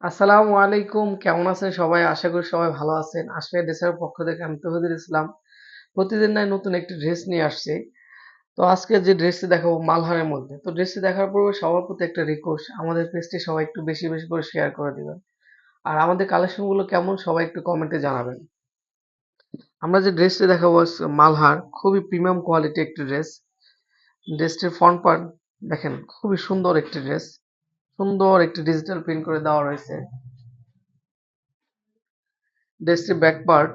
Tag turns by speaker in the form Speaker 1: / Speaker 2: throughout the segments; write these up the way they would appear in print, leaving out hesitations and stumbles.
Speaker 1: আসসালামু আলাইকুম, কেমন আছেন সবাই? আশা করি সবাই ভালো আছেন। আশরাফ ড্রেসের পক্ষ থেকে আমি তৌহিদুল ইসলাম। প্রতিদিন নয় নতুন একটি ড্রেস নিয়ে আসছি। তো আজকে যে ড্রেসটি দেখাবো মালহারের মধ্যে। তো ড্রেসটি দেখার পূর্বে সবার প্রতি একটা রিকোয়েস্ট, আমাদের পেজটি সবাই একটু বেশি বেশি করে শেয়ার করে দিবেন। আর আমাদের কালেকশন গুলো কেমন সবাই একটু কমেন্টে জানাবেন। আমরা যে ড্রেসটি দেখাবো মালহার, খুবই প্রিমিয়াম কোয়ালিটি একটি ড্রেস। ড্রেসটির ফ্রন্ট পার্ট দেখেন, খুবই সুন্দর একটি ড্রেস। সুন্দর একটি ডিজিটাল প্রিন্ট করে দেওয়া রয়েছে। ড্রেসটির ব্যাক পার্ট,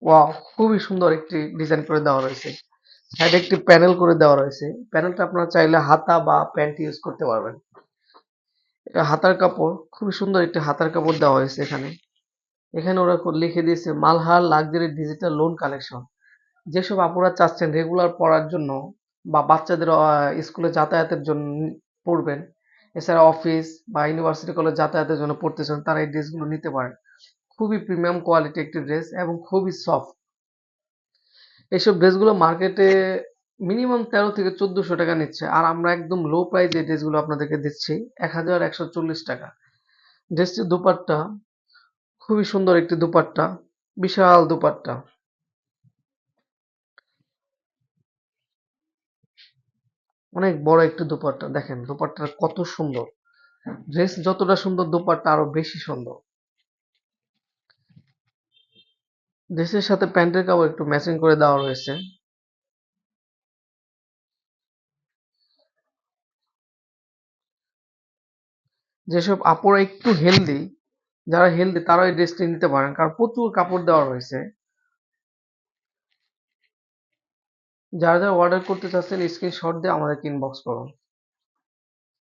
Speaker 1: ওয়াও, খুবই সুন্দর একটি ডিজাইন করে দেওয়া রয়েছে। সাইডে একটি প্যানেল করে দেওয়া রয়েছে। প্যানেলটা আপনারা চাইলে হাতা বা প্যান্ট ইউজ করতে পারবেন। এটা হাতার কাপড়, খুবই সুন্দর একটি হাতার কাপড় দেওয়া হয়েছে এখানে। এখানে ওরা লিখে দিয়েছে Malhar luxury digital loan collection. যেসব আপুরা চাচ্ছেন রেগুলার পড়ার জন্য বা বাচ্চাদের স্কুলে যাতায়াতের জন্য পড়বেন, এছাড়া অফিস বা ইউনিভার্সিটি কলেজ যাতায়াতের জন্য পড়তে চান, তারা এই ড্রেসগুলো নিতে পারেন। খুবই প্রিমিয়াম কোয়ালিটি একটি ড্রেস এবং খুবই সফট। এইসব ড্রেসগুলো মার্কেটে মিনিমাম ১৩ থেকে ১৪০০ টাকা নিচ্ছে, আর আমরা একদম লো প্রাইজে এই ড্রেসগুলো আপনাদেরকে দিচ্ছি ১১৪০ টাকা। ড্রেসটির দুপাট্টা, খুবই সুন্দর একটি দুপাট্টা, বিশাল দুপাট্টা, অনেক বড় একটি দুপাট্টা। দেখেন দুপাট্টাটা কত সুন্দর। ড্রেস যতটা সুন্দর, দুপাট্টা আরো বেশি সুন্দর। ড্রেসের সাথে প্যান্টের কাপড় একটু ম্যাচিং করে দেওয়া রয়েছে। যেসব আপুরা একটু হেলদি, যারা হেলদি তারা এই ড্রেসটি নিতে পারেন, কারণ প্রচুর কাপড় দেওয়া রয়েছে। যারা যারা অর্ডার করতে চাচ্ছেন স্ক্রিনশট দিয়ে আমাদেরকে ইনবক্স করুন।